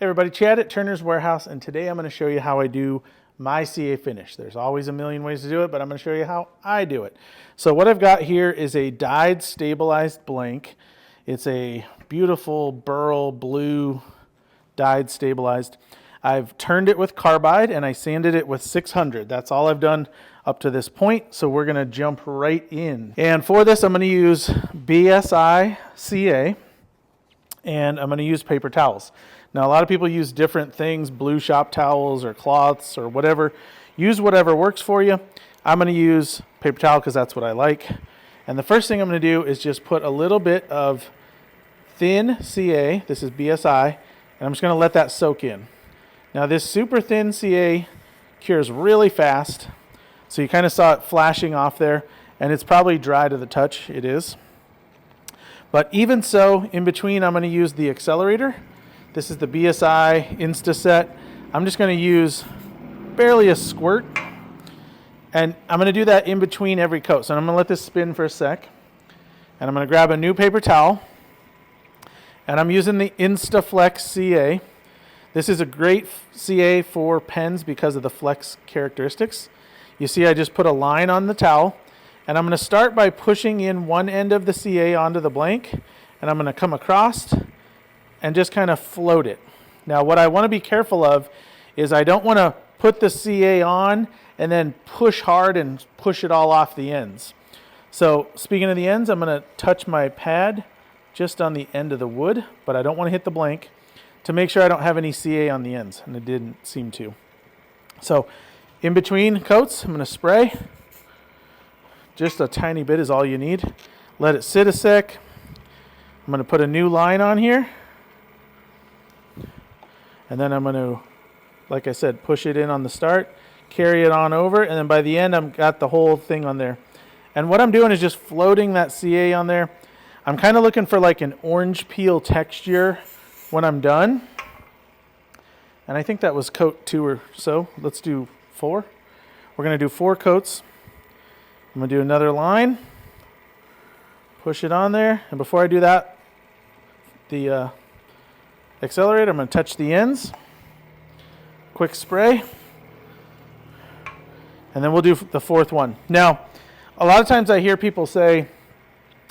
Hey everybody, Chad at Turner's Warehouse, and today I'm going to show you how I do my CA finish. There's always a million ways to do it, but I'm going to show you how I do it. So what I've got here is a dyed stabilized blank. It's a beautiful burl blue dyed stabilized. I've turned it with carbide and I sanded it with 600. That's all I've done up to this point, so we're going to jump right in. And for this I'm going to use BSI CA and I'm going to use paper towels. Now, a lot of people use different things, blue shop towels or cloths or whatever. Use whatever works for you. I'm going to use paper towel because that's what I like. And the first thing I'm going to do is just put a little bit of thin CA. This is BSI. And I'm just going to let that soak in. Now, this super thin CA cures really fast. So you kind of saw it flashing off there. And it's probably dry to the touch. It is. But even so, in between, I'm going to use the Accelerator. This is the BSI Instaset. I'm just going to use barely a squirt. And I'm going to do that in between every coat. So I'm going to let this spin for a sec. And I'm going to grab a new paper towel. And I'm using the InstaFlex CA. This is a great CA for pens because of the flex characteristics. You see I just put a line on the towel. And I'm going to start by pushing in one end of the CA onto the blank. And I'm going to come across and just kind of float it. Now what I want to be careful of is I don't want to put the CA on and then push hard and push it all off the ends. So speaking of the ends, I'm going to touch my pad just on the end of the wood, but I don't want to hit the blank to make sure I don't have any CA on the ends, and it didn't seem to. So in between coats, I'm going to spray. Just a tiny bit is all you need. Let it sit a sec. I'm going to put a new line on here. And then I'm going to, like I said, push it in on the start, carry it on over, and then by the end I've got the whole thing on there. And what I'm doing is just floating that CA on there. I'm kind of looking for like an orange peel texture when I'm done. And I think that was coat 2 or so. Let's do 4. We're going to do 4 coats. I'm going to do another line, push it on there, and before I do that, the Accelerator, I'm going to touch the ends, quick spray, and then we'll do the 4th one. Now, a lot of times I hear people say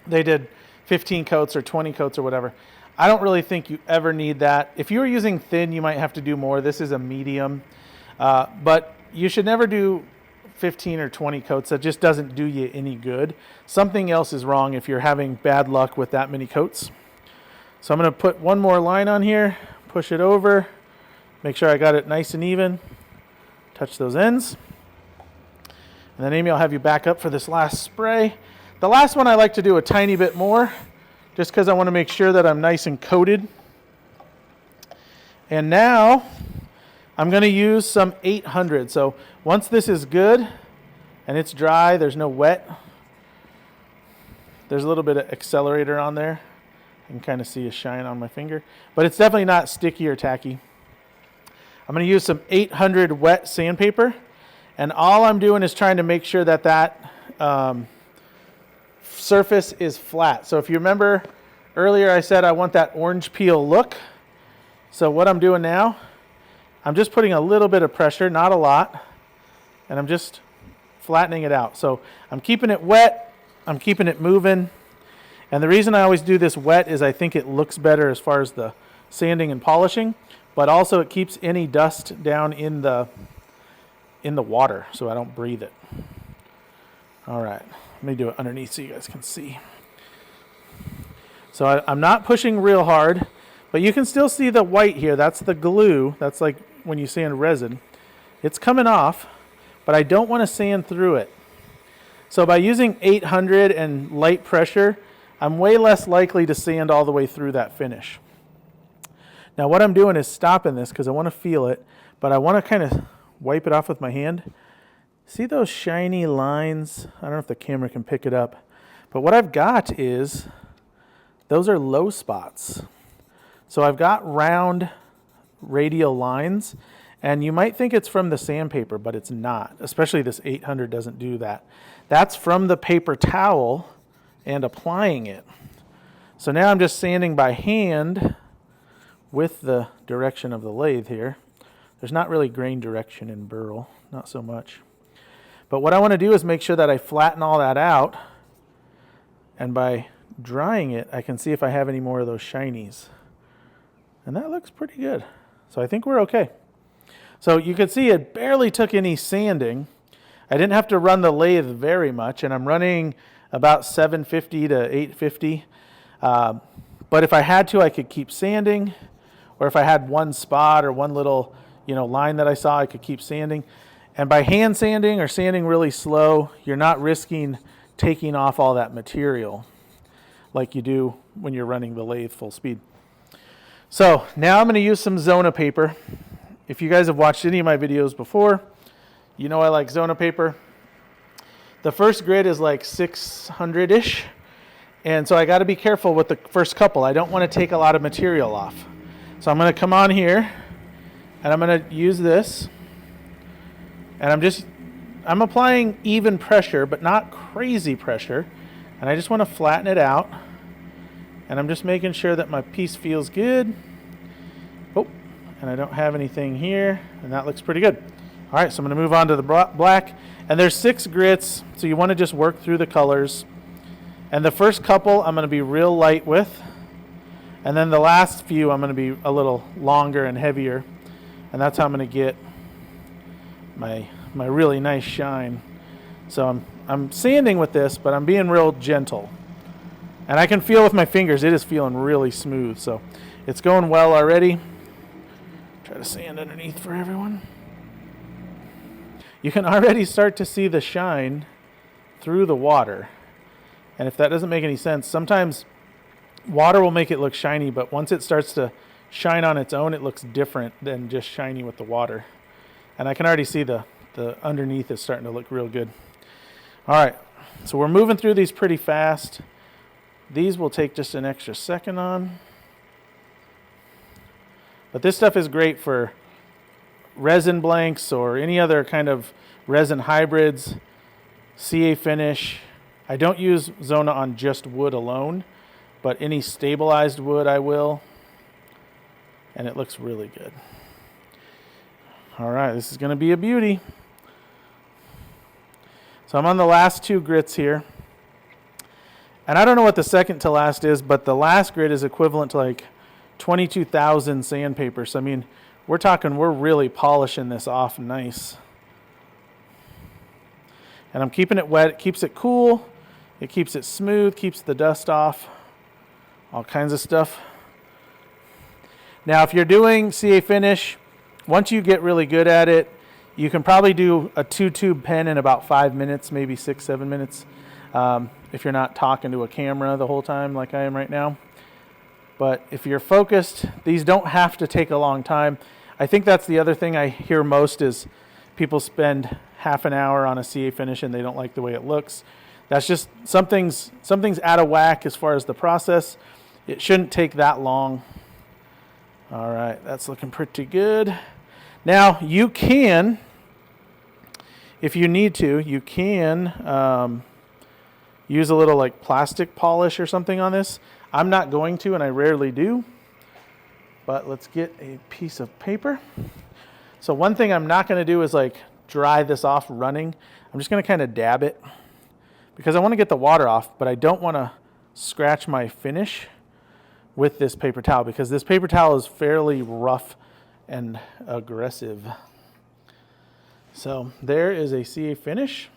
they did 15 coats or 20 coats or whatever. I don't really think you ever need that. If you were using thin, you might have to do more. This is a medium, but you should never do 15 or 20 coats. That just doesn't do you any good. Something else is wrong if you're having bad luck with that many coats. So I'm going to put one more line on here, push it over, make sure I got it nice and even, touch those ends. And then Amy, I'll have you back up for this last spray. The last one I like to do a tiny bit more, just because I want to make sure that I'm nice and coated. And now I'm going to use some 800. So once this is good and it's dry, there's no wet, there's a little bit of Accelerator on there. You can kind of see a shine on my finger, but it's definitely not sticky or tacky. I'm going to use some 800 wet sandpaper, and all I'm doing is trying to make sure that that surface is flat. So if you remember earlier I said I want that orange peel look. So what I'm doing now, I'm just putting a little bit of pressure, not a lot, and I'm just flattening it out. So I'm keeping it wet, I'm keeping it moving. And the reason I always do this wet is I think it looks better as far as the sanding and polishing, but also it keeps any dust down in the water so I don't breathe it. All right, let me do it underneath so you guys can see. So I'm not pushing real hard, but you can still see the white here. That's the glue. That's like when you sand resin. It's coming off, but I don't want to sand through it. So by using 800 and light pressure, I'm way less likely to sand all the way through that finish. Now what I'm doing is stopping this because I want to feel it, but I want to kind of wipe it off with my hand. See those shiny lines? I don't know if the camera can pick it up, but what I've got is, those are low spots. So I've got round radial lines, and you might think it's from the sandpaper, but it's not, especially this 800 doesn't do that. That's from the paper towel and applying it. So now I'm just sanding by hand with the direction of the lathe here. There's not really grain direction in burl, not so much. But what I want to do is make sure that I flatten all that out, and by drying it, I can see if I have any more of those shinies. And that looks pretty good. So I think we're okay. So you can see it barely took any sanding. I didn't have to run the lathe very much, and I'm running about 750 to 850. But if I had to, I could keep sanding, or if I had one spot or one little line that I saw, I could keep sanding. And by hand sanding or sanding really slow, you're not risking taking off all that material like you do when you're running the lathe full speed. So now I'm going to use some Zona paper. If you guys have watched any of my videos before, you know I like Zona paper. The first grit is like 600-ish, and so I got to be careful with the first couple. I don't want to take a lot of material off. So I'm going to come on here, and I'm going to use this, and I'm applying even pressure, but not crazy pressure, and I just want to flatten it out, and I'm just making sure that my piece feels good. Oh, and I don't have anything here, and that looks pretty good. All right, so I'm going to move on to the black, and there's 6 grits, so you want to just work through the colors. And the first couple I'm going to be real light with, and then the last few I'm going to be a little longer and heavier, and that's how I'm going to get my really nice shine. So I'm sanding with this, but I'm being real gentle. And I can feel with my fingers, it is feeling really smooth, so it's going well already. Try to sand underneath for everyone. You can already start to see the shine through the water. And if that doesn't make any sense, sometimes water will make it look shiny, but once it starts to shine on its own, it looks different than just shiny with the water. And I can already see the underneath is starting to look real good. All right, so we're moving through these pretty fast. These will take just an extra second on. But this stuff is great for resin blanks or any other kind of resin hybrids, CA finish. I don't use Zona on just wood alone, but any stabilized wood I will, and it looks really good. All right, this is going to be a beauty. So I'm on the last 2 grits here, and I don't know what the second to last is, but the last grit is equivalent to like 22,000 sandpaper. So I mean, we're really polishing this off nice. And I'm keeping it wet. It keeps it cool. It keeps it smooth, keeps the dust off, all kinds of stuff. Now, if you're doing CA finish, once you get really good at it, you can probably do a 2-tube pen in about 5 minutes, maybe 6-7 minutes, if you're not talking to a camera the whole time like I am right now. But if you're focused, these don't have to take a long time. I think that's the other thing I hear most is people spend half an hour on a CA finish and they don't like the way it looks. That's just something's out of whack as far as the process. It shouldn't take that long. All right, that's looking pretty good. Now you can, if you need to, you can use a little like plastic polish or something on this. I'm not going to, and I rarely do. But let's get a piece of paper. So one thing I'm not going to do is like dry this off running. I'm just going to kind of dab it because I want to get the water off, but I don't want to scratch my finish with this paper towel because this paper towel is fairly rough and aggressive. So there is a CA finish.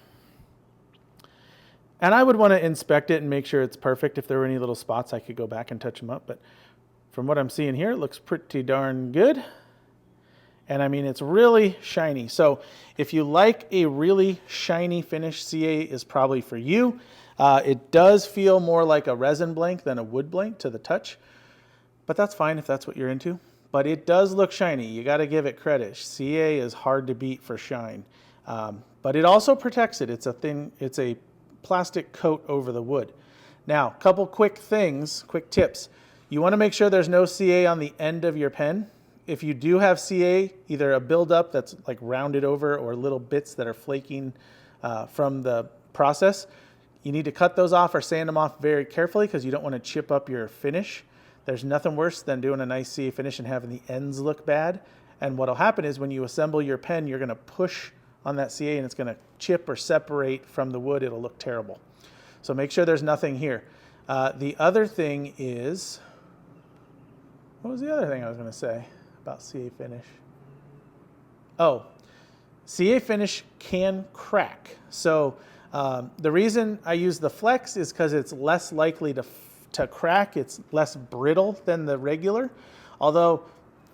And I would want to inspect it and make sure it's perfect. If there were any little spots, I could go back and touch them up. But from what I'm seeing here, it looks pretty darn good. And I mean, it's really shiny. So if you like a really shiny finish, CA is probably for you. It does feel more like a resin blank than a wood blank to the touch. But that's fine if that's what you're into. But it does look shiny. You got to give it credit. CA is hard to beat for shine. But it also protects it. It's a plastic coat over the wood. Now, a couple quick tips. You want to make sure there's no CA on the end of your pen. If you do have CA, either a buildup that's like rounded over or little bits that are flaking from the process, you need to cut those off or sand them off very carefully because you don't want to chip up your finish. There's nothing worse than doing a nice CA finish and having the ends look bad. And what'll happen is when you assemble your pen, you're gonna push on that CA and it's gonna chip or separate from the wood. It'll look terrible. So make sure there's nothing here. The other thing is, what was the other thing I was gonna say about CA finish? Oh, CA finish can crack. So the reason I use the flex is because it's less likely to crack. It's less brittle than the regular, although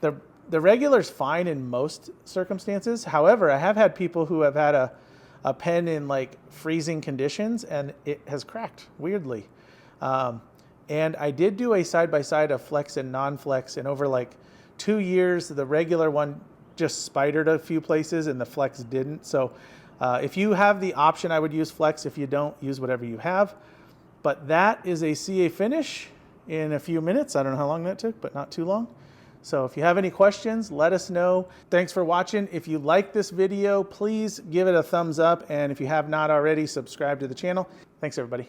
the regular is fine in most circumstances. However, I have had people who have had a pen in like freezing conditions and it has cracked weirdly. And I did do a side-by-side of flex and non-flex, and over like 2 years, the regular one just spidered a few places and the flex didn't. So if you have the option, I would use flex. If you don't, use whatever you have. But that is a CA finish in a few minutes. I don't know how long that took, but not too long. So if you have any questions, let us know. Thanks for watching. If you like this video, please give it a thumbs up. And if you have not already, subscribe to the channel. Thanks, everybody.